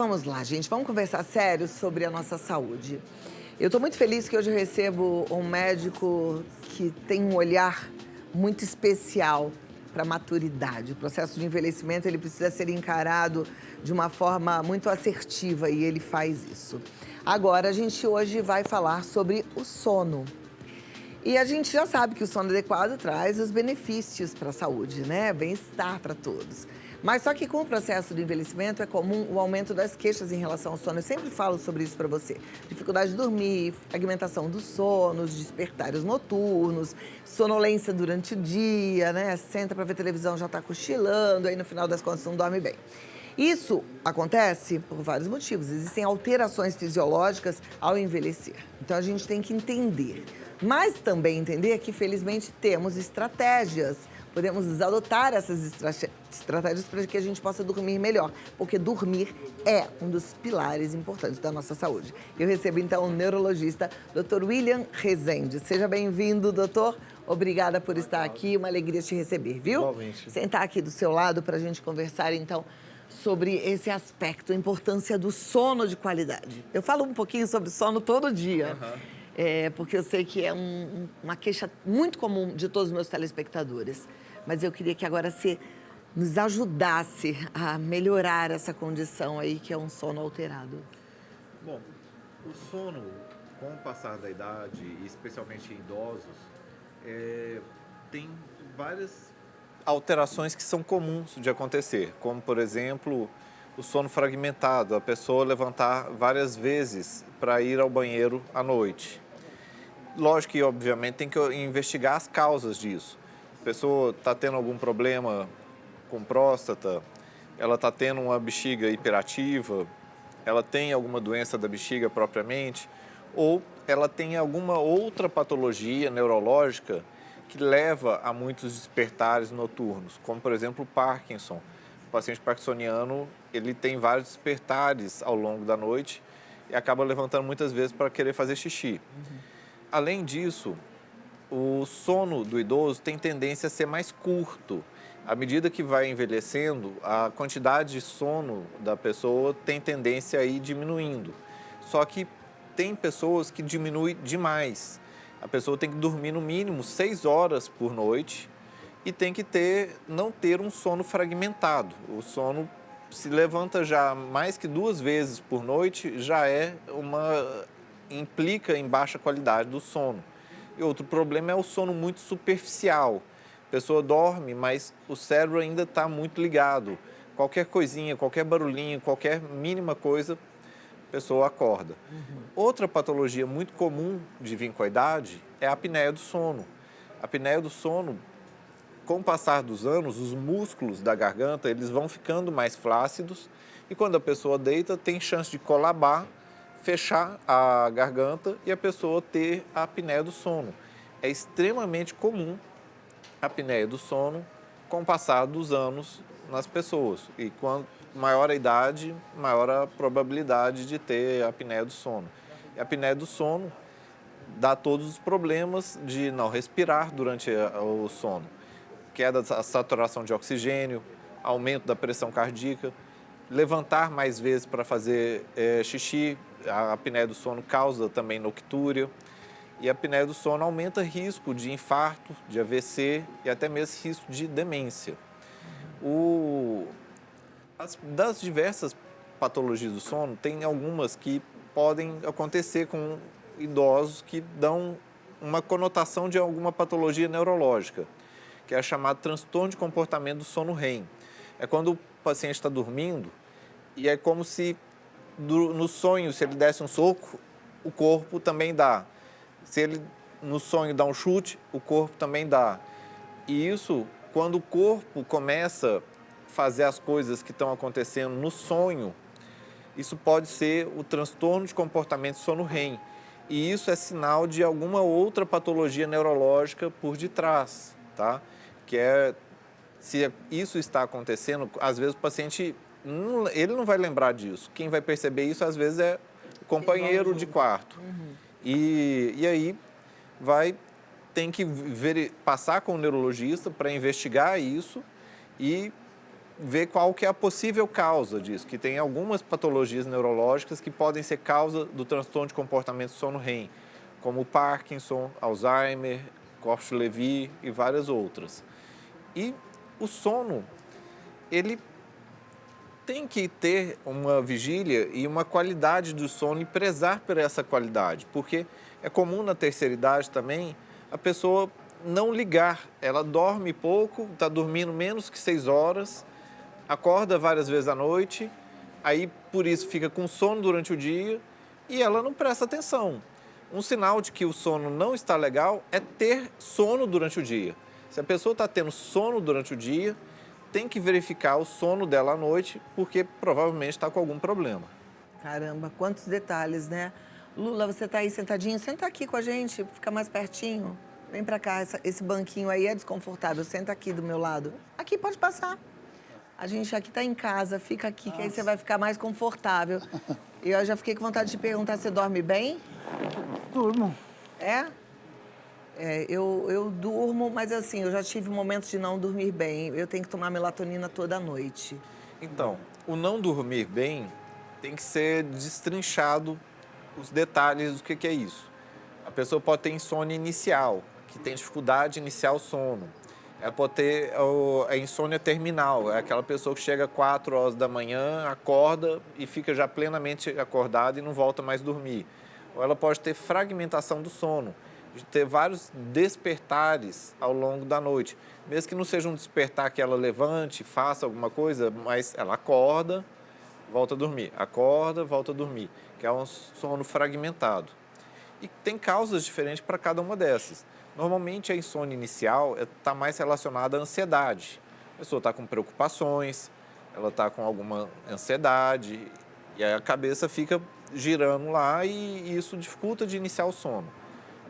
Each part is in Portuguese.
Vamos lá, gente, vamos conversar sério sobre a nossa saúde. Eu estou muito feliz que hoje eu recebo um médico que tem um olhar muito especial para a maturidade. O processo de envelhecimento ele precisa ser encarado de uma forma muito assertiva e ele faz isso. Agora, a gente hoje vai falar sobre o sono. E a gente já sabe que o sono adequado traz os benefícios para a saúde, né? Bem-estar para todos. Mas só que com o processo de envelhecimento é comum o aumento das queixas em relação ao sono. Eu sempre falo sobre isso para você. Dificuldade de dormir, fragmentação do sono, os despertares noturnos, sonolência durante o dia, né? Senta para ver televisão, já está cochilando, aí no final das contas não dorme bem. Isso acontece por vários motivos. Existem alterações fisiológicas ao envelhecer. Então a gente tem que entender. Mas também entender que, felizmente, temos estratégias. Podemos adotar essas estratégias para que a gente possa dormir melhor. Porque dormir é um dos pilares importantes da nossa saúde. Eu recebo, então, o neurologista, Dr. William Rezende. Seja bem-vindo, doutor. Obrigada por estar aqui. Uma alegria te receber, viu? Igualmente. Sentar aqui do seu lado para a gente conversar, então, sobre esse aspecto, a importância do sono de qualidade. Eu falo um pouquinho sobre sono todo dia. Porque eu sei que é uma queixa muito comum de todos os meus telespectadores. Mas eu queria que agora você nos ajudasse a melhorar essa condição aí, que é um sono alterado. Bom, o sono, com o passar da idade, e especialmente em idosos, tem várias alterações que são comuns de acontecer, como, por exemplo, o sono fragmentado, a pessoa levantar várias vezes para ir ao banheiro à noite. Lógico que, obviamente, tem que investigar as causas disso. A pessoa está tendo algum problema com próstata, ela está tendo uma bexiga hiperativa, ela tem alguma doença da bexiga propriamente, ou ela tem alguma outra patologia neurológica que leva a muitos despertares noturnos, como, por exemplo, o Parkinson. O paciente parkinsoniano, ele tem vários despertares ao longo da noite e acaba levantando muitas vezes para querer fazer xixi. Além disso, o sono do idoso tem tendência a ser mais curto. À medida que vai envelhecendo, a quantidade de sono da pessoa tem tendência a ir diminuindo. Só que tem pessoas que diminuem demais. A pessoa tem que dormir no mínimo 6 horas por noite e tem que não ter um sono fragmentado. O sono se levanta já mais que 2 vezes por noite, implica em baixa qualidade do sono. E outro problema é o sono muito superficial. A pessoa dorme, mas o cérebro ainda está muito ligado. Qualquer coisinha, qualquer barulhinho, qualquer mínima coisa, a pessoa acorda. Outra patologia muito comum de vir com a idade é a apneia do sono. A apneia do sono, com o passar dos anos, os músculos da garganta eles vão ficando mais flácidos e quando a pessoa deita, tem chance de colabar, fechar a garganta e a pessoa ter a apneia do sono. É extremamente comum a apneia do sono com o passar dos anos nas pessoas. E quanto maior a idade, maior a probabilidade de ter a apneia do sono. E a apneia do sono dá todos os problemas de não respirar durante o sono. Queda da saturação de oxigênio, aumento da pressão cardíaca, levantar mais vezes para fazer xixi. A apneia do sono causa também noctúria e a apneia do sono aumenta risco de infarto, de AVC e até mesmo risco de demência. Das diversas patologias do sono, tem algumas que podem acontecer com idosos que dão uma conotação de alguma patologia neurológica, que é chamado transtorno de comportamento do sono REM. É quando o paciente está dormindo e é como se no sonho, se ele desse um soco, o corpo também dá. Se ele no sonho dá um chute, o corpo também dá. E isso, quando o corpo começa a fazer as coisas que estão acontecendo no sonho, isso pode ser o transtorno de comportamento sono REM. E isso é sinal de alguma outra patologia neurológica por detrás, tá? Se isso está acontecendo, às vezes o paciente ele não vai lembrar disso. Quem vai perceber isso, às vezes, é o companheiro de quarto. E aí tem que passar com o neurologista para investigar isso e ver qual que é a possível causa disso, que tem algumas patologias neurológicas que podem ser causa do transtorno de comportamento sono-REM, como Parkinson, Alzheimer, Corpus-Levy e várias outras. E o sono, ele tem que ter uma vigília e uma qualidade do sono e prezar por essa qualidade, porque é comum na terceira idade também a pessoa não ligar, ela dorme pouco, está dormindo menos que 6 horas, acorda várias vezes à noite, aí por isso fica com sono durante o dia e ela não presta atenção. Um sinal de que o sono não está legal é ter sono durante o dia. Se a pessoa está tendo sono durante o dia, tem que verificar o sono dela à noite, porque provavelmente está com algum problema. Caramba, quantos detalhes, né? Lula, você tá aí sentadinho? Senta aqui com a gente, fica mais pertinho. Vem pra cá, esse banquinho aí é desconfortável, senta aqui do meu lado. Aqui, pode passar. A gente aqui tá em casa, fica aqui, que aí você vai ficar mais confortável. E eu já fiquei com vontade de perguntar, você dorme bem? Durmo. É? Eu durmo, mas assim, eu já tive momentos de não dormir bem. Eu tenho que tomar melatonina toda noite. Então, o não dormir bem tem que ser destrinchado os detalhes do que é isso. A pessoa pode ter insônia inicial, que tem dificuldade de iniciar o sono. Ela pode ter a insônia terminal, é aquela pessoa que chega às 4 horas da manhã, acorda e fica já plenamente acordada e não volta mais a dormir. Ou ela pode ter fragmentação do sono, de ter vários despertares ao longo da noite. Mesmo que não seja um despertar que ela levante, faça alguma coisa, mas ela acorda, volta a dormir, acorda, volta a dormir, que é um sono fragmentado. E tem causas diferentes para cada uma dessas. Normalmente a insônia inicial está mais relacionada à ansiedade. A pessoa está com preocupações, ela está com alguma ansiedade, e aí a cabeça fica girando lá e isso dificulta de iniciar o sono.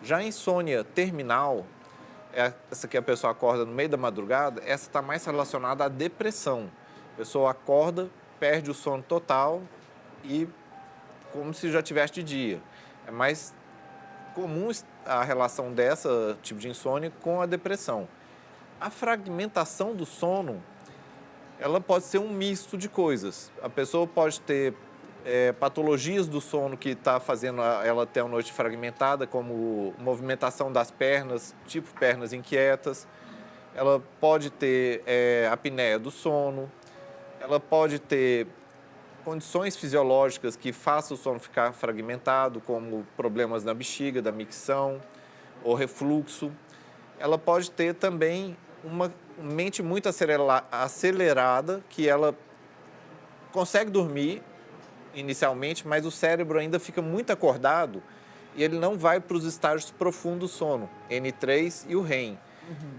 Já a insônia terminal, essa que a pessoa acorda no meio da madrugada, essa está mais relacionada à depressão. A pessoa acorda, perde o sono total e como se já tivesse de dia. É mais comum a relação dessa tipo de insônia com a depressão. A fragmentação do sono, ela pode ser um misto de coisas. A pessoa pode ter patologias do sono que está fazendo ela ter uma noite fragmentada, como movimentação das pernas, tipo pernas inquietas. Ela pode ter apneia do sono. Ela pode ter condições fisiológicas que façam o sono ficar fragmentado, como problemas na bexiga, da micção ou refluxo. Ela pode ter também uma mente muito acelerada, que ela consegue dormir inicialmente, mas o cérebro ainda fica muito acordado e ele não vai para os estágios profundos do sono, N3 e o REM.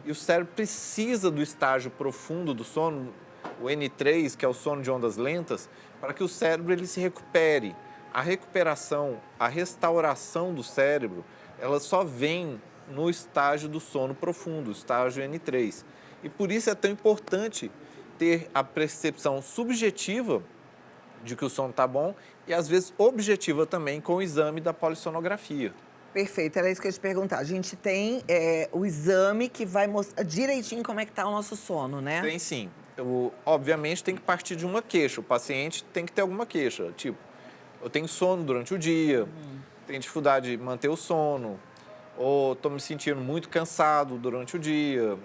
E o cérebro precisa do estágio profundo do sono, o N3, que é o sono de ondas lentas, para que o cérebro ele se recupere. A recuperação, a restauração do cérebro, ela só vem no estágio do sono profundo, estágio N3. E por isso é tão importante ter a percepção subjetiva de que o sono está bom e, às vezes, objetiva também com o exame da polissonografia. Perfeito, era isso que eu ia te perguntar. A gente tem o exame que vai mostrar direitinho como é que está o nosso sono, né? Tem sim. Obviamente tem que partir de uma queixa. O paciente tem que ter alguma queixa. Tipo, eu tenho sono durante o dia, tenho dificuldade de manter o sono, ou estou me sentindo muito cansado durante o dia,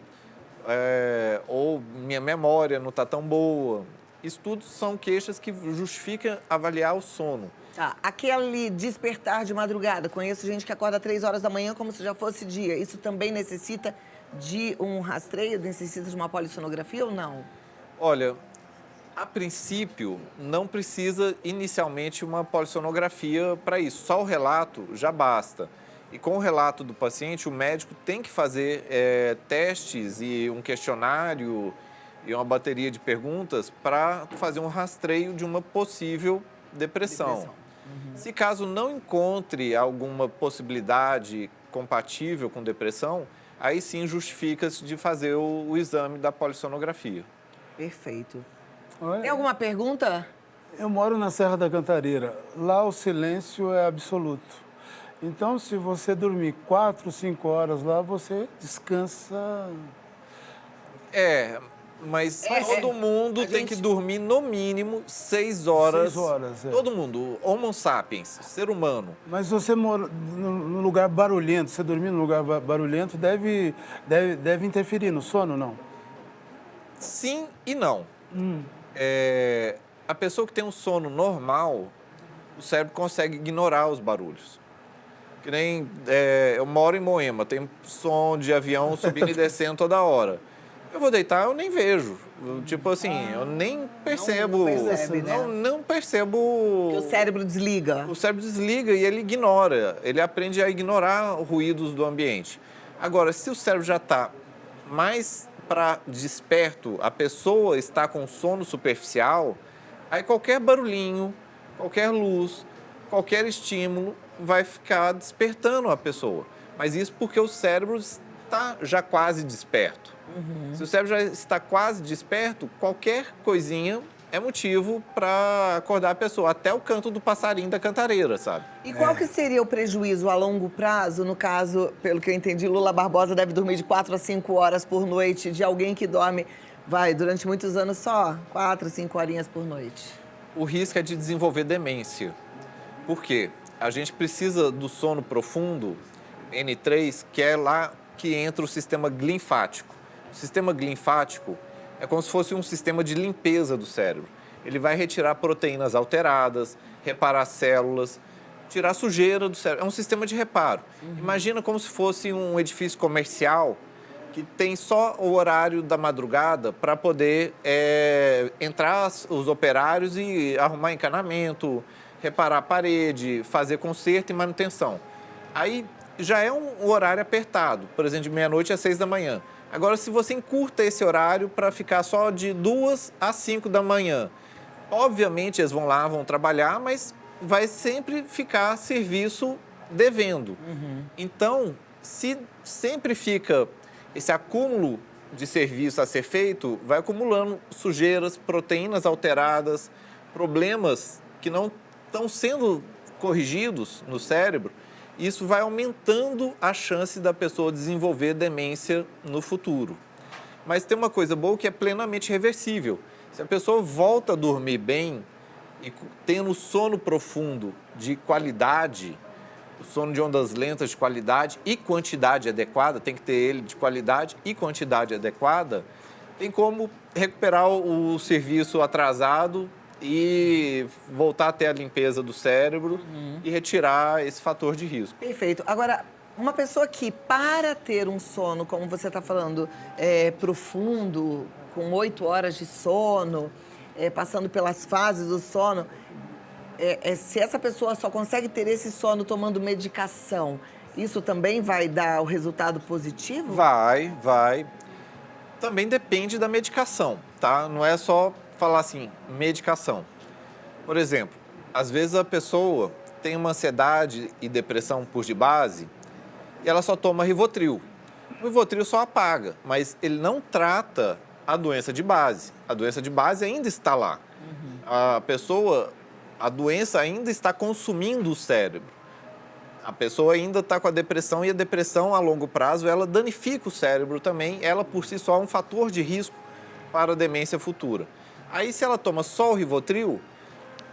ou minha memória não está tão boa. Isso tudo são queixas que justificam avaliar o sono. Tá, aquele despertar de madrugada, conheço gente que acorda 3 horas da manhã como se já fosse dia. Isso também necessita de um rastreio, necessita de uma polissonografia ou não? Olha, a princípio, não precisa inicialmente uma polissonografia para isso. Só o relato já basta. E com o relato do paciente, o médico tem que fazer testes e um questionário e uma bateria de perguntas para fazer um rastreio de uma possível depressão. Se caso não encontre alguma possibilidade compatível com depressão, aí sim justifica-se de fazer o exame da polissonografia. Perfeito. Olha, Tem alguma pergunta? eu moro na Serra da Cantareira. Lá o silêncio é absoluto. Então, se você dormir 4, 5 horas lá, você descansa. Mas É, todo mundo a tem gente- que dormir no mínimo 6 horas. 6 horas, é. Todo mundo, Homo sapiens, ser humano. Mas você mora num lugar barulhento, você dormir num lugar barulhento deve interferir no sono, não? Sim e não. A pessoa que tem um sono normal, o cérebro consegue ignorar os barulhos. Que nem eu moro em Moema, tem som de avião subindo e descendo toda hora. Eu vou deitar, eu nem vejo. Tipo assim, eu nem percebo. não percebe, né? Não percebo. Que o cérebro desliga. O cérebro desliga e ele ignora. Ele aprende a ignorar ruídos do ambiente. Agora, se o cérebro já está mais para desperto, a pessoa está com sono superficial, aí qualquer barulhinho, qualquer luz, qualquer estímulo vai ficar despertando a pessoa. Mas isso porque o cérebro está já quase desperto. Se o cérebro já está quase desperto, qualquer coisinha é motivo para acordar a pessoa. Até o canto do passarinho da cantareira, sabe? E qual que seria o prejuízo a longo prazo, no caso, pelo que eu entendi, Lula Barbosa deve dormir de 4 a 5 horas por noite, de alguém que dorme, durante muitos anos só 4, 5 horinhas por noite? O risco é de desenvolver demência. Por quê? A gente precisa do sono profundo, N3, que é lá que entra o sistema linfático. O sistema linfático é como se fosse um sistema de limpeza do cérebro. Ele vai retirar proteínas alteradas, reparar células, tirar sujeira do cérebro. É um sistema de reparo. Imagina como se fosse um edifício comercial que tem só o horário da madrugada para poder entrar os operários e arrumar encanamento, reparar a parede, fazer conserto e manutenção. Aí já é um horário apertado, por exemplo, de meia-noite às 6 da manhã. Agora, se você encurta esse horário para ficar só de 2 às 5 da manhã, obviamente eles vão lá, vão trabalhar, mas vai sempre ficar serviço devendo. Então, se sempre fica esse acúmulo de serviço a ser feito, vai acumulando sujeiras, proteínas alteradas, problemas que não estão sendo corrigidos no cérebro. Isso vai aumentando a chance da pessoa desenvolver demência no futuro. Mas tem uma coisa boa que é plenamente reversível. Se a pessoa volta a dormir bem e tendo sono profundo de qualidade, o sono de ondas lentas de qualidade e quantidade adequada, tem que ter ele de qualidade e quantidade adequada, tem como recuperar o serviço atrasado e voltar a ter a limpeza do cérebro e retirar esse fator de risco. Perfeito. Agora, uma pessoa que, para ter um sono, como você está falando, profundo, com 8 horas de sono, passando pelas fases do sono, se essa pessoa só consegue ter esse sono tomando medicação, isso também vai dar o resultado positivo? Vai. Também depende da medicação, tá? Não é só falar assim, medicação. Por exemplo, às vezes a pessoa tem uma ansiedade e depressão por de base e ela só toma Rivotril. O Rivotril só apaga, mas ele não trata a doença de base. A doença de base ainda está lá. A doença ainda está consumindo o cérebro. A pessoa ainda está com a depressão e a depressão a longo prazo, ela danifica o cérebro também. Ela por si só é um fator de risco para a demência futura. Aí se ela toma só o Rivotril,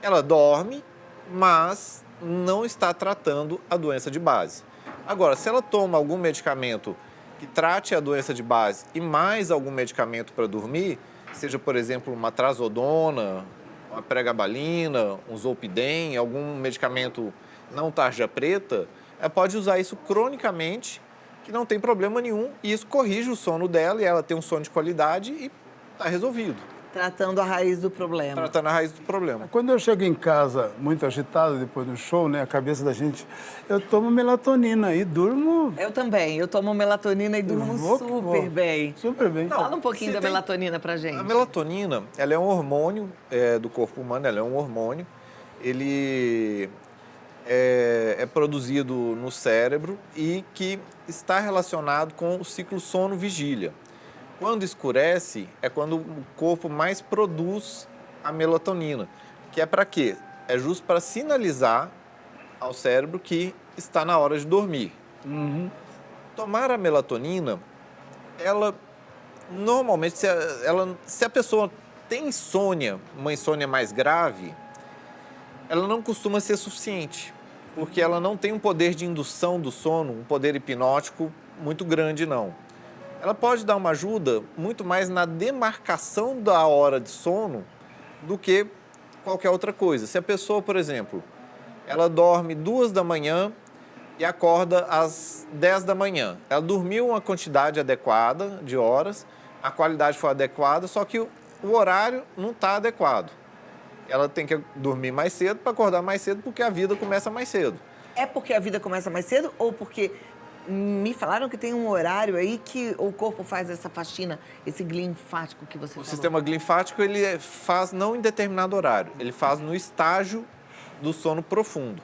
ela dorme, mas não está tratando a doença de base. Agora, se ela toma algum medicamento que trate a doença de base e mais algum medicamento para dormir, seja, por exemplo, uma trazodona, uma pregabalina, um zolpidem, algum medicamento não tarja preta, ela pode usar isso cronicamente, que não tem problema nenhum, e isso corrige o sono dela e ela tem um sono de qualidade e está resolvido. Tratando a raiz do problema. Tratando a raiz do problema. Quando eu chego em casa muito agitado depois do show, né, a cabeça da gente, eu tomo melatonina e durmo. Eu também. Eu tomo melatonina e durmo super bem. Super bem. Fala um pouquinho se da tem- melatonina pra gente. A melatonina, ela é um hormônio do corpo humano, ela é um hormônio. Ele é produzido no cérebro e que está relacionado com o ciclo sono-vigília. Quando escurece, é quando o corpo mais produz a melatonina. Que é para quê? É justo para sinalizar ao cérebro que está na hora de dormir. Tomar a melatonina, ela Normalmente, se a pessoa tem insônia, uma insônia mais grave, ela não costuma ser suficiente, porque ela não tem um poder de indução do sono, um poder hipnótico muito grande, não. Ela pode dar uma ajuda muito mais na demarcação da hora de sono do que qualquer outra coisa. Se a pessoa, por exemplo, ela dorme 2 da manhã e acorda às 10 da manhã. Ela dormiu uma quantidade adequada de horas, a qualidade foi adequada, só que o horário não está adequado. Ela tem que dormir mais cedo para acordar mais cedo, porque a vida começa mais cedo. É porque a vida começa mais cedo ou porque me falaram que tem um horário aí que o corpo faz essa faxina, esse linfático que você falou? O sistema linfático, ele faz não em determinado horário, ele faz no estágio do sono profundo.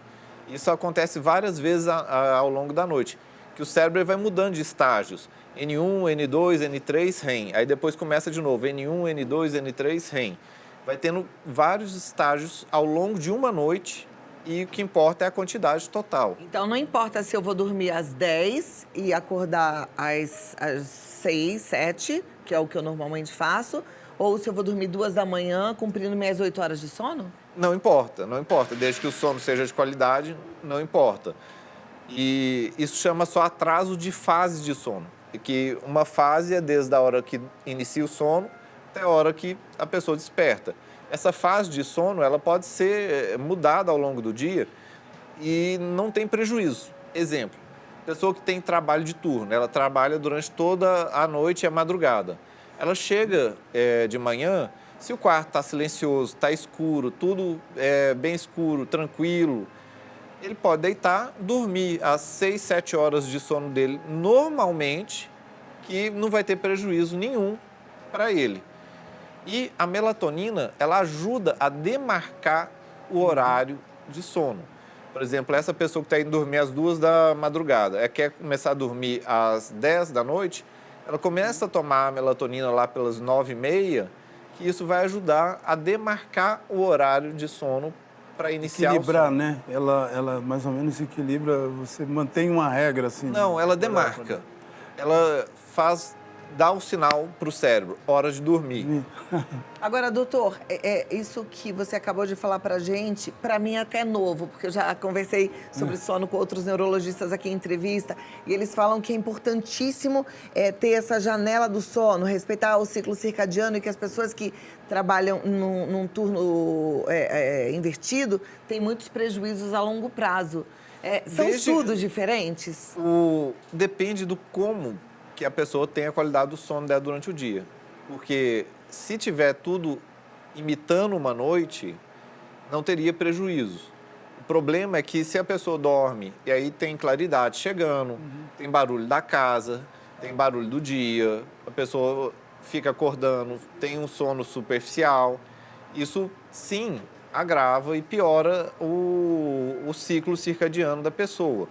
Isso acontece várias vezes ao longo da noite, que o cérebro vai mudando de estágios. N1, N2, N3, REM. Aí depois começa de novo, N1, N2, N3, REM. Vai tendo vários estágios ao longo de uma noite e o que importa é a quantidade total. Então, não importa se eu vou dormir às 10 e acordar às 6, 7, que é o que eu normalmente faço, ou se eu vou dormir 2 da manhã cumprindo minhas 8 horas de sono? Não importa, não importa. Desde que o sono seja de qualidade, não importa. E isso chama só atraso de fase de sono. E que uma fase é desde a hora que inicia o sono até a hora que a pessoa desperta. Essa fase de sono, ela pode ser mudada ao longo do dia e não tem prejuízo. Exemplo, pessoa que tem trabalho de turno, ela trabalha durante toda a noite e a madrugada. Ela chega de manhã, se o quarto está silencioso, está escuro, tudo bem escuro, tranquilo, ele pode deitar, dormir as 6, 7 horas de sono dele normalmente, que não vai ter prejuízo nenhum para ele. E a melatonina, ela ajuda a demarcar o horário de sono. Por exemplo, essa pessoa que está indo dormir às 2 da madrugada, quer começar a dormir às 10 da noite, ela começa a tomar a melatonina lá pelas 9h30, que isso vai ajudar a demarcar o horário de sono para iniciar equilibrar, o sono. né? Ela mais ou menos equilibra, você mantém uma regra assim. Não, ela demarca. Ela dá um sinal para o cérebro, hora de dormir. Agora, doutor, isso que você acabou de falar pra gente, pra mim é até novo, porque eu já conversei sobre sono com outros neurologistas aqui em entrevista, e eles falam que é importantíssimo ter essa janela do sono, respeitar o ciclo circadiano, e que as pessoas que trabalham num turno invertido têm muitos prejuízos a longo prazo. São estudos diferentes? Depende do como que a pessoa tem a qualidade do sono dela durante o dia. Porque se tiver tudo imitando uma noite, não teria prejuízo. O problema é que se a pessoa dorme e aí tem claridade chegando, tem barulho da casa, tem barulho do dia, a pessoa fica acordando, tem um sono superficial, isso sim agrava e piora o ciclo circadiano da pessoa.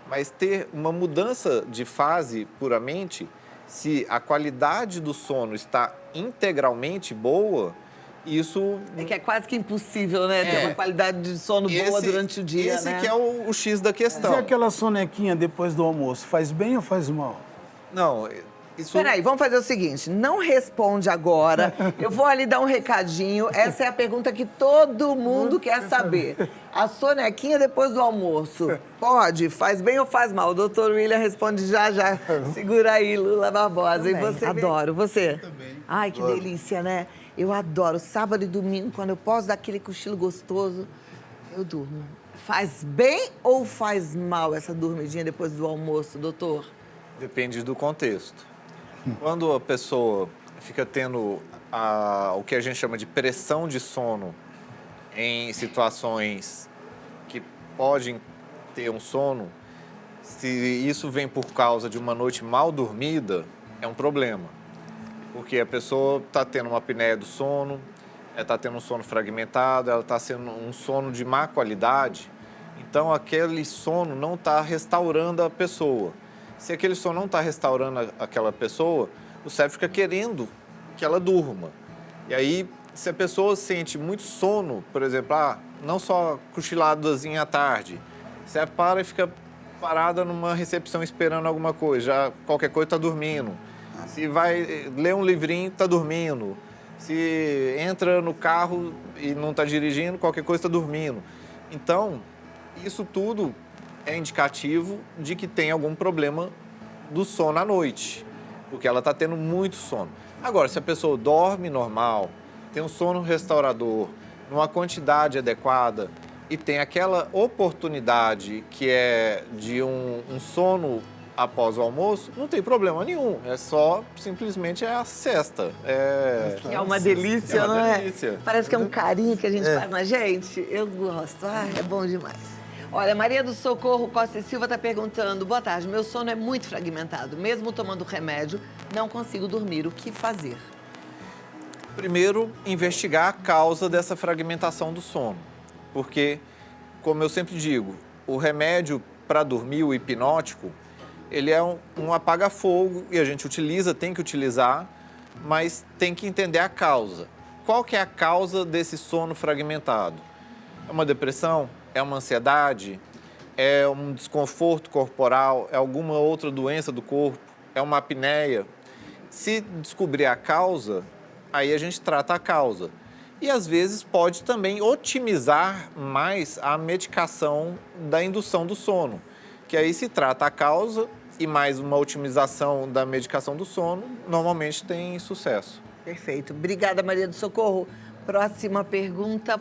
Mas ter uma mudança de fase puramente, se a qualidade do sono está integralmente boa, isso... que é quase que impossível, né? Ter uma qualidade de sono boa durante o dia, esse né? que é o X da questão. E aquela sonequinha depois do almoço, faz bem ou faz mal? Não, isso... Peraí, vamos fazer o seguinte, não responde agora, eu vou ali dar um recadinho, essa é a pergunta que todo mundo quer saber. A sonequinha depois do almoço, pode? Faz bem ou faz mal? O doutor William responde já. Segura aí, Lula Barbosa. E você? Adoro. Você? Também. Ai, que delícia, né? Eu adoro. Sábado e domingo, quando eu posso dar aquele cochilo gostoso, eu durmo. Faz bem ou faz mal essa dormidinha depois do almoço, doutor? Depende do contexto. Quando a pessoa fica tendo o que a gente chama de pressão de sono em situações que podem ter um sono, se isso vem por causa de uma noite mal dormida, é um problema. Porque a pessoa está tendo uma apneia do sono, ela está tendo um sono fragmentado, ela está tendo um sono de má qualidade, então aquele sono não está restaurando a pessoa. Se aquele sono não está restaurando aquela pessoa, o cérebro fica querendo que ela durma. E aí, se a pessoa sente muito sono, por exemplo, não só cochiladazinha à tarde, você para e fica parada numa recepção esperando alguma coisa, já qualquer coisa está dormindo. Se vai ler um livrinho, está dormindo. Se entra no carro e não está dirigindo, qualquer coisa está dormindo. Então, isso tudo é indicativo de que tem algum problema do sono à noite, porque ela está tendo muito sono. Agora, se a pessoa dorme normal, tem um sono restaurador, numa quantidade adequada e tem aquela oportunidade que é de um sono após o almoço, não tem problema nenhum. É só, simplesmente, é a siesta. É uma delícia, não é? Delícia. Parece que é um carinho que a gente faz na gente. Eu gosto. Ai, é bom demais. Olha, Maria do Socorro Costa e Silva está perguntando: boa tarde, meu sono é muito fragmentado. Mesmo tomando remédio, não consigo dormir. O que fazer? Primeiro, investigar a causa dessa fragmentação do sono. Porque, como eu sempre digo, o remédio para dormir, o hipnótico, ele é um apaga-fogo e a gente utiliza, tem que utilizar, mas tem que entender a causa. Qual que é a causa desse sono fragmentado? É uma depressão? É uma ansiedade? É um desconforto corporal? É alguma outra doença do corpo? É uma apneia? Se descobrir a causa, aí a gente trata a causa. E, às vezes, pode também otimizar mais a medicação da indução do sono, que aí se trata a causa e mais uma otimização da medicação do sono, normalmente tem sucesso. Perfeito. Obrigada, Maria do Socorro. Próxima pergunta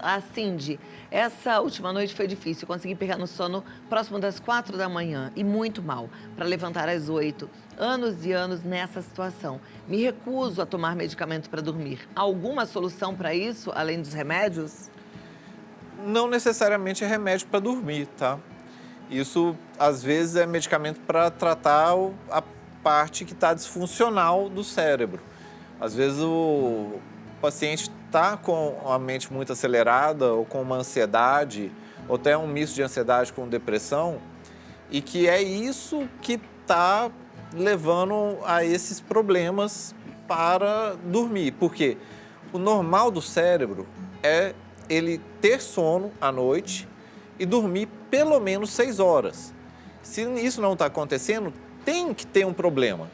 a Cindy. Essa última noite foi difícil. Consegui pegar no sono próximo das 4 da manhã e muito mal, para levantar às 8. Anos e anos nessa situação. Me recuso a tomar medicamento para dormir. Alguma solução para isso, além dos remédios? Não necessariamente é remédio para dormir, tá? Isso, às vezes, é medicamento para tratar a parte que está disfuncional do cérebro. Às vezes, o paciente está com a mente muito acelerada ou com uma ansiedade, ou até um misto de ansiedade com depressão, e que é isso que está levando a esses problemas para dormir. Porque o normal do cérebro é ele ter sono à noite e dormir pelo menos 6 horas. Se isso não está acontecendo, tem que ter um problema.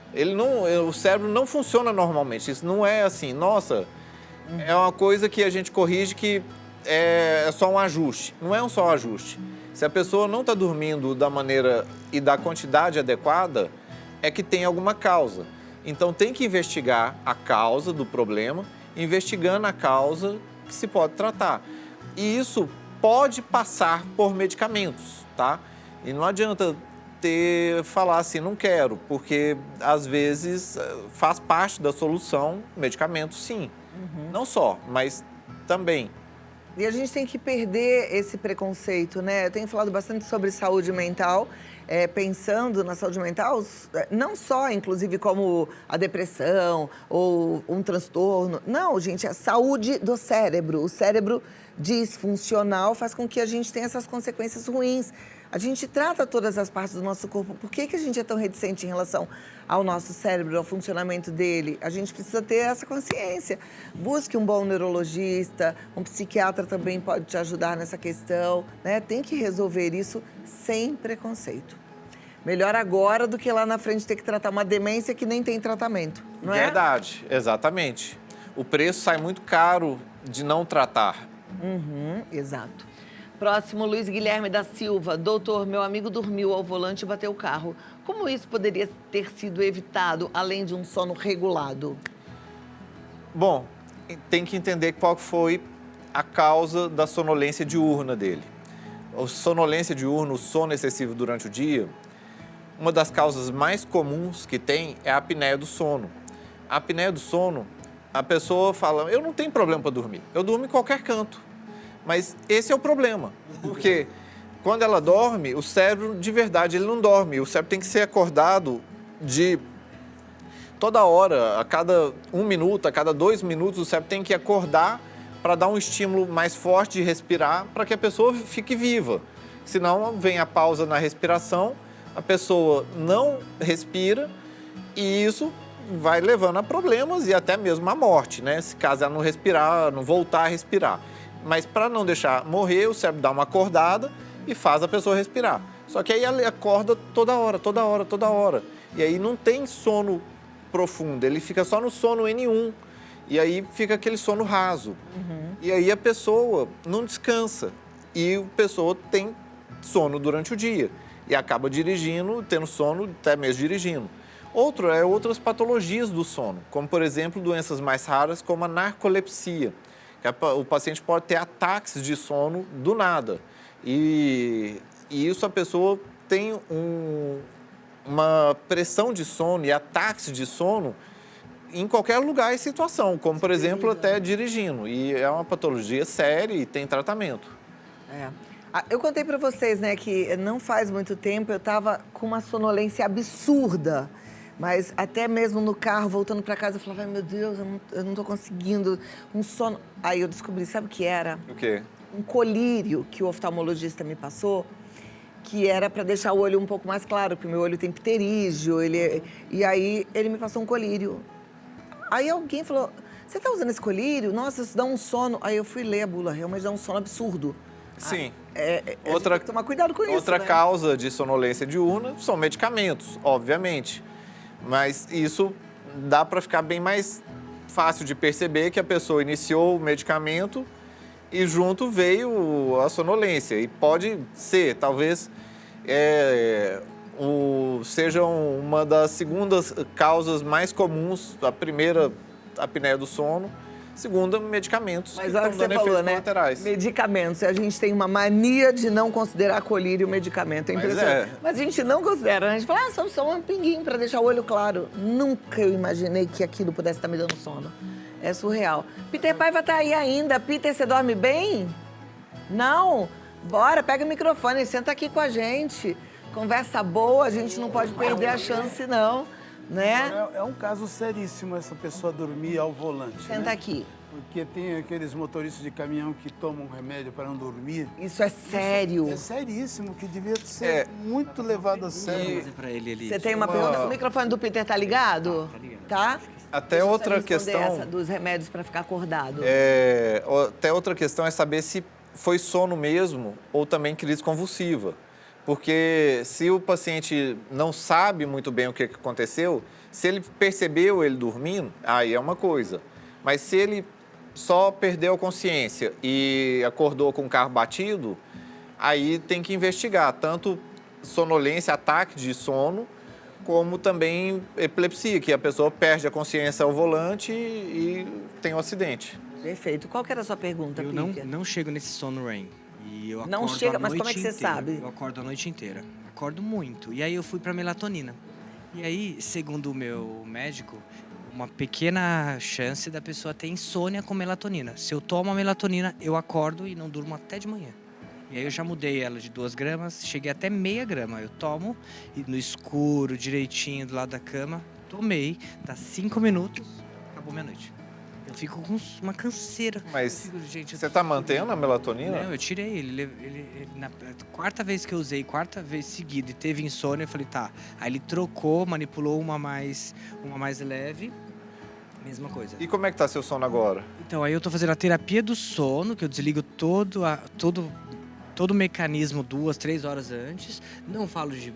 O cérebro não funciona normalmente. Isso não é assim, nossa, é uma coisa que a gente corrige que é só um ajuste. Não é um só ajuste. Se a pessoa não está dormindo da maneira e da quantidade adequada, é que tem alguma causa. Então tem que investigar a causa do problema, investigando a causa que se pode tratar. E isso pode passar por medicamentos, tá? E não adianta falar assim, não quero, porque às vezes faz parte da solução, medicamento sim. Não só, mas também. E a gente tem que perder esse preconceito, né? Eu tenho falado bastante sobre saúde mental, pensando na saúde mental, não só, inclusive, como a depressão ou um transtorno. Não, gente, é a saúde do cérebro. O cérebro disfuncional faz com que a gente tenha essas consequências ruins. A gente trata todas as partes do nosso corpo. Por que a gente é tão reticente em relação ao nosso cérebro, ao funcionamento dele? A gente precisa ter essa consciência. Busque um bom neurologista, um psiquiatra também pode te ajudar nessa questão, né? Tem que resolver isso sem preconceito. Melhor agora do que lá na frente ter que tratar uma demência que nem tem tratamento, não é? Verdade, exatamente. O preço sai muito caro de não tratar. Exato. Próximo, Luiz Guilherme da Silva. Doutor, meu amigo dormiu ao volante e bateu o carro. Como isso poderia ter sido evitado, além de um sono regulado? Bom, tem que entender qual foi a causa da sonolência diurna dele. A sonolência diurna, o sono excessivo durante o dia, uma das causas mais comuns que tem é a apneia do sono. A apneia do sono, a pessoa fala, eu não tenho problema para dormir, eu durmo em qualquer canto. Mas esse é o problema, porque quando ela dorme, o cérebro, de verdade, ele não dorme. O cérebro tem que ser acordado de toda hora, a cada 1 minuto, a cada 2 minutos, o cérebro tem que acordar para dar um estímulo mais forte de respirar, para que a pessoa fique viva. Senão, vem a pausa na respiração, a pessoa não respira e isso vai levando a problemas e até mesmo a morte, né? Se caso ela não respirar, não voltar a respirar. Mas para não deixar morrer, o cérebro dá uma acordada e faz a pessoa respirar. Só que aí ela acorda toda hora. E aí não tem sono profundo, ele fica só no sono N1. E aí fica aquele sono raso. E aí a pessoa não descansa. E a pessoa tem sono durante o dia. E acaba dirigindo, tendo sono até mesmo dirigindo. Outras patologias do sono, como, por exemplo, doenças mais raras, como a narcolepsia. O paciente pode ter ataques de sono do nada. E isso a pessoa tem uma pressão de sono e ataques de sono em qualquer lugar e situação, como, por exemplo, até dirigindo. E é uma patologia séria e tem tratamento. Eu contei para vocês, né, que não faz muito tempo eu estava com uma sonolência absurda. Mas até mesmo no carro, voltando para casa, eu falava, ai, meu Deus, eu não tô conseguindo um sono. Aí eu descobri, sabe o que era? O quê? Um colírio que o oftalmologista me passou, que era para deixar o olho um pouco mais claro, porque o meu olho tem pterígio, e aí ele me passou um colírio. Aí alguém falou, você tá usando esse colírio? Nossa, isso dá um sono. Aí eu fui ler a bula, realmente dá um sono absurdo. Sim. A gente tem que tomar cuidado com isso, Outra né? causa de sonolência diurna são medicamentos, obviamente. Mas isso dá para ficar bem mais fácil de perceber que a pessoa iniciou o medicamento e junto veio a sonolência. E pode ser, talvez, seja uma das segundas causas mais comuns. A primeira, a apneia do sono. Segunda, medicamentos. Mas olha o que você falou, né? Colaterais. Medicamentos. A gente tem uma mania de não considerar colírio medicamento. É impressionante. Mas a gente não considera. A gente fala, só um pinguinho para deixar o olho claro. Nunca eu imaginei que aquilo pudesse estar me dando sono. É surreal. Peter Paiva tá aí ainda. Peter, você dorme bem? Não? Bora, pega o microfone, senta aqui com a gente. Conversa boa, a gente não pode perder a chance, não. Né? É um caso seríssimo essa pessoa dormir ao volante. Senta aqui. Porque tem aqueles motoristas de caminhão que tomam remédio para não dormir. Isso é sério. É seríssimo, que devia ser muito levado a sério. Você tem uma pergunta? O microfone do Peter tá ligado? Tá ligado. Tá? Até Deixa eu outra só responder questão. essa dos remédios para ficar acordado. Até outra questão é saber se foi sono mesmo ou também crise convulsiva. Porque se o paciente não sabe muito bem o que aconteceu, se ele percebeu ele dormindo, aí é uma coisa. Mas se ele só perdeu a consciência e acordou com o carro batido, aí tem que investigar tanto sonolência, ataque de sono, como também epilepsia, que a pessoa perde a consciência ao volante e tem um acidente. Perfeito. Qual que era a sua pergunta, Eu Peter? não chego nesse sono REM. E eu Não acordo chega, a mas como é noite que você inteira. sabe? Eu acordo a noite inteira. Acordo muito. E aí eu fui pra melatonina. E aí, segundo o meu médico, uma pequena chance da pessoa ter insônia com melatonina. Se eu tomo a melatonina, eu acordo e não durmo até de manhã. E aí eu já mudei ela de 2 gramas, cheguei até meia grama. Eu tomo e no escuro, direitinho, do lado da cama, tomei, dá 5 minutos, acabou minha noite. Eu fico com uma canseira. Mas Gente, você está mantendo a melatonina? Não, eu tirei ele. Na quarta vez que eu usei, quarta vez seguida, e teve insônia, eu falei, tá. Aí ele trocou, manipulou uma mais leve, mesma coisa. E como é que tá seu sono agora? Então, aí eu tô fazendo a terapia do sono, que eu desligo todo o mecanismo 2, 3 horas antes. Não falo de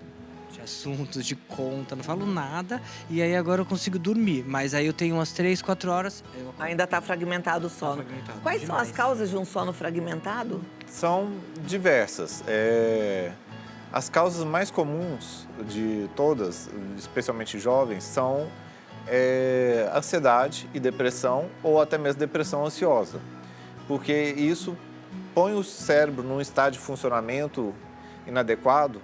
assuntos, de conta, não falo nada. E aí agora eu consigo dormir. Mas aí eu tenho umas 3, 4 horas. Ainda está fragmentado o sono. fragmentado. Quais são as causas de um sono fragmentado? São diversas. As causas mais comuns de todas, especialmente jovens, são ansiedade e depressão, ou até mesmo depressão ansiosa. Porque isso põe o cérebro num estado de funcionamento inadequado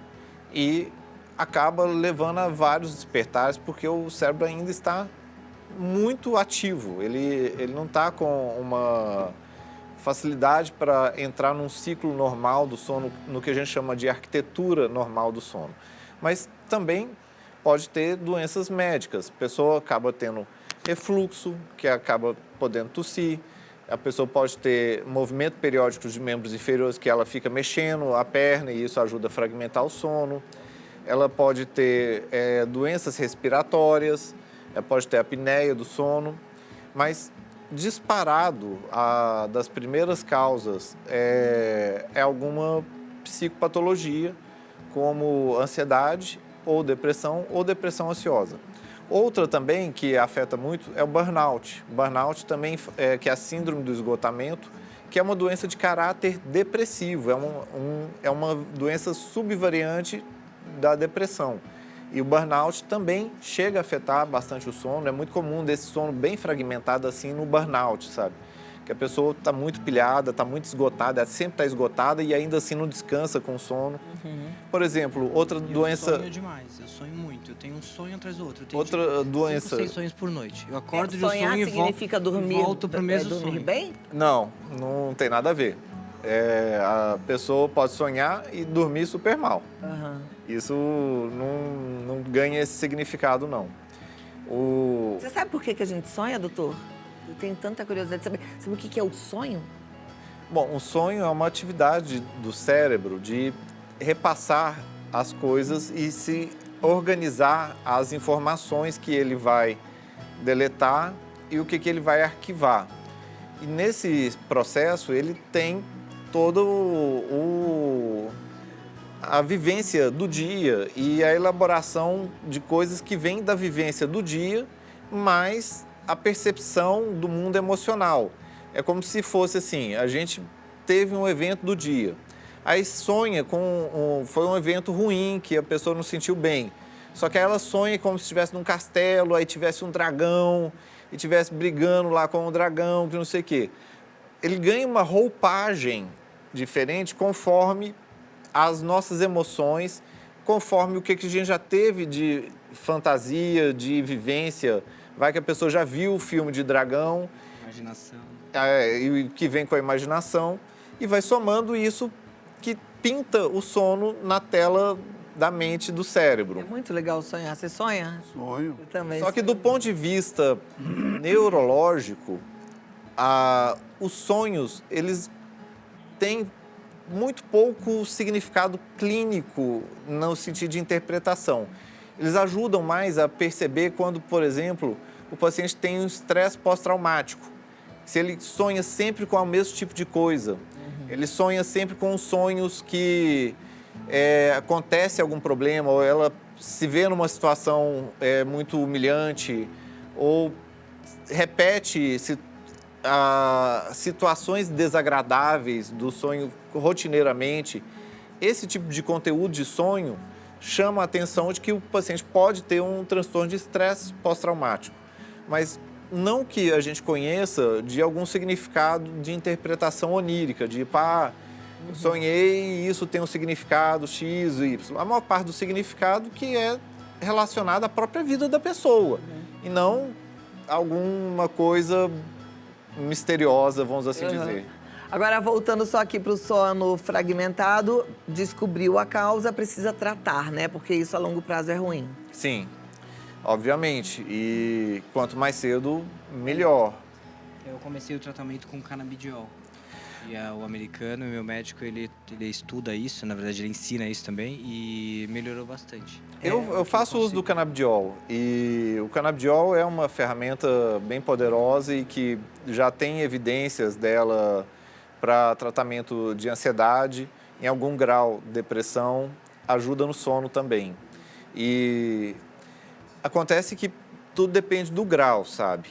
e acaba levando a vários despertares, porque o cérebro ainda está muito ativo. Ele não está com uma facilidade para entrar num ciclo normal do sono, no que a gente chama de arquitetura normal do sono. Mas também pode ter doenças médicas. A pessoa acaba tendo refluxo, que acaba podendo tossir. A pessoa pode ter movimento periódico de membros inferiores, que ela fica mexendo a perna e isso ajuda a fragmentar o sono. Ela pode ter doenças respiratórias, ela pode ter apneia do sono, mas disparado, das primeiras causas é alguma psicopatologia, como ansiedade ou depressão ansiosa. Outra também que afeta muito é o burnout. Burnout também, que é a síndrome do esgotamento, que é uma doença de caráter depressivo, é uma doença subvariante da depressão. E o burnout também chega a afetar bastante o sono, é muito comum desse sono bem fragmentado assim no burnout, sabe? Que a pessoa está muito pilhada, está muito esgotada, ela sempre está esgotada e ainda assim não descansa com o sono. Por exemplo, outra doença... Eu sonho demais, eu sonho muito, eu tenho um sonho atrás do outro. Eu tenho Outra doença... 5, 6 sonhos por noite. Eu acordo de um Sonhar sonho significa dormir, e volto pro mesmo dormir sonho. bem? Não tem nada a ver. A pessoa pode sonhar e dormir super mal. Isso não ganha esse significado, não. Você sabe por que a gente sonha, doutor? Eu tenho tanta curiosidade de saber. Sabe o que é o sonho? Bom, o sonho é uma atividade do cérebro de repassar as coisas e se organizar as informações que ele vai deletar e o que ele vai arquivar. E nesse processo ele tem todo a vivência do dia e a elaboração de coisas que vêm da vivência do dia, mais a percepção do mundo emocional. É como se fosse assim, a gente teve um evento do dia, aí sonha foi um evento ruim, que a pessoa não sentiu bem. Só que aí ela sonha como se estivesse num castelo, aí tivesse um dragão, e estivesse brigando lá com o dragão, que não sei o quê. Ele ganha uma roupagem diferente conforme as nossas emoções, conforme o que a gente já teve de fantasia, de vivência. Vai que a pessoa já viu o filme de dragão. Imaginação. E que vem com a imaginação. E vai somando isso que pinta o sono na tela da mente do cérebro. É muito legal sonhar. Você sonha? Sonho. Eu também. Só que do ponto de vista neurológico, os sonhos, eles têm muito pouco significado clínico no sentido de interpretação. Eles ajudam mais a perceber quando, por exemplo, o paciente tem um estresse pós-traumático. Se ele sonha sempre com o mesmo tipo de coisa, ele sonha sempre com sonhos que acontece algum problema, ou ela se vê numa situação muito humilhante, ou repete situações desagradáveis do sonho rotineiramente. Esse tipo de conteúdo de sonho chama a atenção de que o paciente pode ter um transtorno de estresse pós-traumático, mas não que a gente conheça de algum significado de interpretação onírica, de sonhei e isso tem um significado X, Y. A maior parte do significado que é relacionado à própria vida da pessoa e não alguma coisa misteriosa, vamos assim dizer. Agora, voltando só aqui para o sono fragmentado, descobriu a causa, precisa tratar, né? Porque isso a longo prazo é ruim. Sim, obviamente. E quanto mais cedo, melhor. Eu comecei o tratamento com canabidiol. E o americano, meu médico, ele estuda isso, na verdade ele ensina isso também e melhorou bastante. Eu faço uso do canabidiol e o canabidiol é uma ferramenta bem poderosa e que já tem evidências dela para tratamento de ansiedade, em algum grau depressão, ajuda no sono também. E acontece que tudo depende do grau, sabe?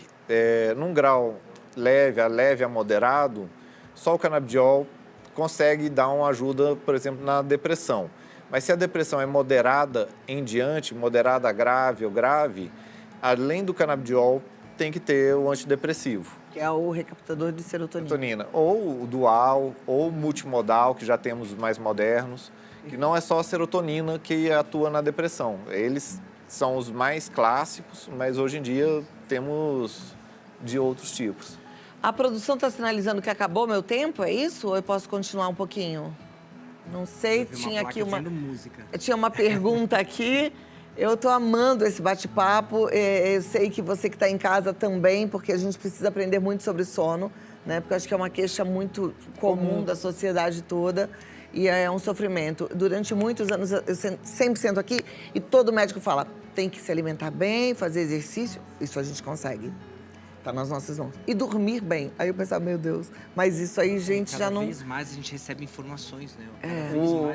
Num grau leve a moderado, só o canabidiol consegue dar uma ajuda, por exemplo, na depressão. Mas se a depressão é moderada em diante, moderada grave ou grave, além do canabidiol, tem que ter o antidepressivo. Que é o recaptador de serotonina. Ou o dual, ou o multimodal, que já temos os mais modernos, que não é só a serotonina que atua na depressão. Eles são os mais clássicos, mas hoje em dia temos de outros tipos. A produção está sinalizando que acabou meu tempo, é isso? Ou eu posso continuar um pouquinho? Não sei, tinha aqui tinha uma pergunta aqui. Eu estou amando esse bate-papo. Eu sei que você que está em casa também, porque a gente precisa aprender muito sobre sono, né? Porque eu acho que é uma queixa muito comum da sociedade toda e é um sofrimento. Durante muitos anos, eu sempre sento aqui e todo médico fala, tem que se alimentar bem, fazer exercício. Isso a gente consegue. Está nas nossas mãos. E dormir bem. Aí eu pensava, meu Deus, mas isso aí, gente, já não... Cada vez mais a gente recebe informações, né?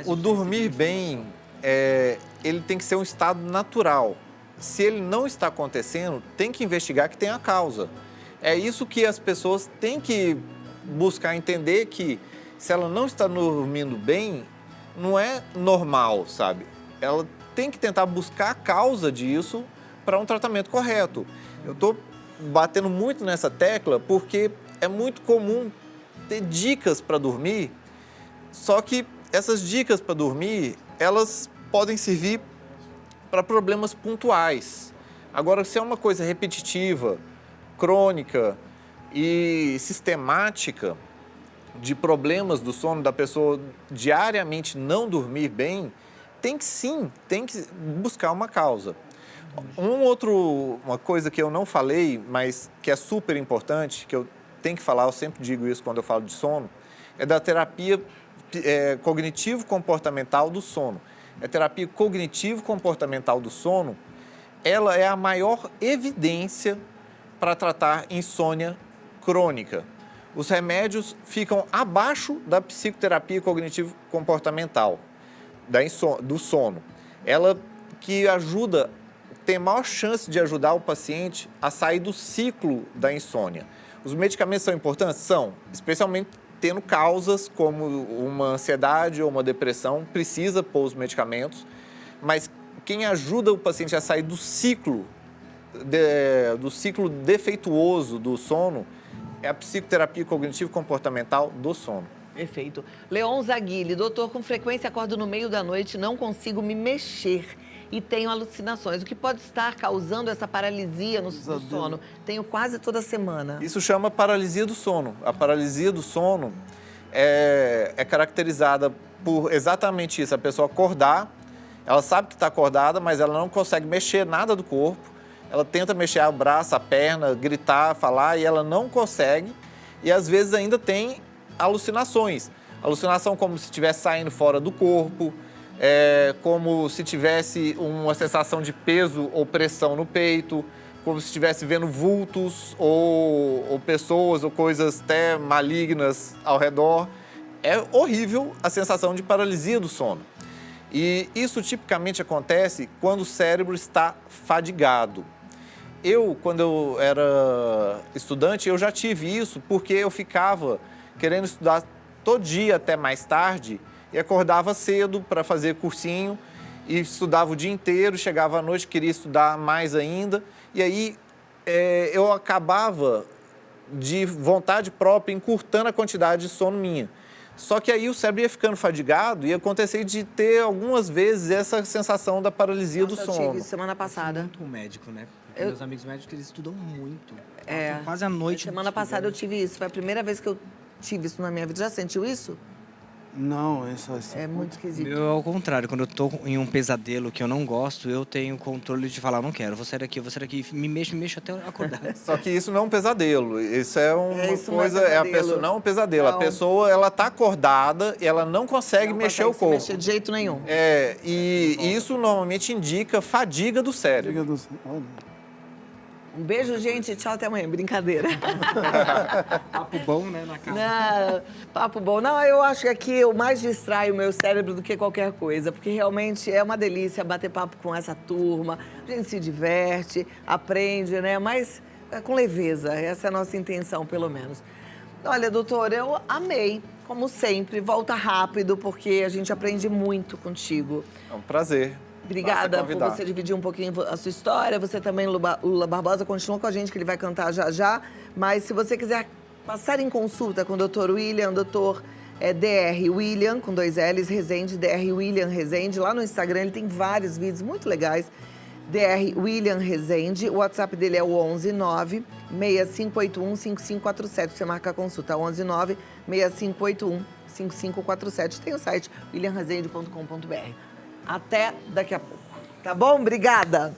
O dormir bem ele tem que ser um estado natural. Se ele não está acontecendo, tem que investigar que tem a causa. É isso que as pessoas têm que buscar entender, que se ela não está dormindo bem, não é normal, sabe? Ela tem que tentar buscar a causa disso para um tratamento correto. Eu estou batendo muito nessa tecla porque é muito comum ter dicas para dormir, só que essas dicas para dormir, elas podem servir para problemas pontuais. Agora, se é uma coisa repetitiva, crônica e sistemática, de problemas do sono, da pessoa diariamente não dormir bem, tem que buscar uma causa. Uma coisa que eu não falei, mas que é super importante, que eu tenho que falar, eu sempre digo isso quando eu falo de sono, é da terapia cognitivo-comportamental do sono. A terapia cognitivo-comportamental do sono, ela é a maior evidência para tratar insônia crônica. Os remédios ficam abaixo da psicoterapia cognitivo-comportamental, do sono. Ela que ajuda, tem maior chance de ajudar o paciente a sair do ciclo da insônia. Os medicamentos são importantes? São, especialmente tendo causas como uma ansiedade ou uma depressão, precisa pôr os medicamentos, mas quem ajuda o paciente a sair do ciclo defeituoso do sono é a psicoterapia cognitivo-comportamental do sono. Perfeito. Leon Zaguili, doutor, com frequência acordo no meio da noite, não consigo me mexer e tenho alucinações. O que pode estar causando essa paralisia no sono? Tenho quase toda semana. Isso chama paralisia do sono. A paralisia do sono é caracterizada por exatamente isso. A pessoa acordar, ela sabe que está acordada, mas ela não consegue mexer nada do corpo. Ela tenta mexer o braço, a perna, gritar, falar, e ela não consegue. E às vezes ainda tem alucinações. Alucinação como se estivesse saindo fora do corpo, como se tivesse uma sensação de peso ou pressão no peito, como se estivesse vendo vultos ou pessoas ou coisas até malignas ao redor. É horrível a sensação de paralisia do sono. E isso tipicamente acontece quando o cérebro está fadigado. Quando eu era estudante, eu já tive isso porque eu ficava querendo estudar todo dia até mais tarde e acordava cedo para fazer cursinho e estudava o dia inteiro, chegava à noite, queria estudar mais ainda. E aí eu acabava, de vontade própria, encurtando a quantidade de sono minha. Só que aí o cérebro ia ficando fadigado e acontecia de ter algumas vezes essa sensação da paralisia do sono. Eu tive semana passada. Muito com o médico, né? Porque meus amigos médicos, eles estudam muito. É. Passam quase a noite. Semana passada eu tive isso. Foi a primeira vez que eu tive isso na minha vida. Já sentiu isso? Não, isso assim. É muito esquisito. Eu, ao contrário, quando eu tô em um pesadelo que eu não gosto, eu tenho controle de falar, não quero, vou sair daqui, me mexo até eu acordar. Só que isso não é um pesadelo, isso é uma isso não é coisa, pesadelo. a pessoa não é um pesadelo, Não. A pessoa, ela tá acordada e ela não consegue mexer o corpo. Não mexer de jeito nenhum. E isso normalmente indica fadiga do cérebro. Olha. Um beijo, gente. Tchau, até amanhã. Brincadeira. Papo bom, né, na casa. Não, papo bom. Não, eu acho que aqui eu mais distraio o meu cérebro do que qualquer coisa, porque realmente é uma delícia bater papo com essa turma. A gente se diverte, aprende, né? Mas com leveza. Essa é a nossa intenção, pelo menos. Olha, doutor, eu amei. Como sempre, volta rápido, porque a gente aprende muito contigo. É um prazer. Obrigada Basta por convidar. você dividir um pouquinho a sua história. Você também, Lula Barbosa, continua com a gente, que ele vai cantar já já. Mas se você quiser passar em consulta com o Dr. William, Dr. Dr. William, com 2 L's, Rezende, Dr. William Rezende. Lá no Instagram ele tem vários vídeos muito legais. Dr. William Rezende. O WhatsApp dele é o 119-6581-5547. Você marca a consulta, 119-6581-5547. Tem o site williamrezende.com.br. Até daqui a pouco. Tá bom? Obrigada.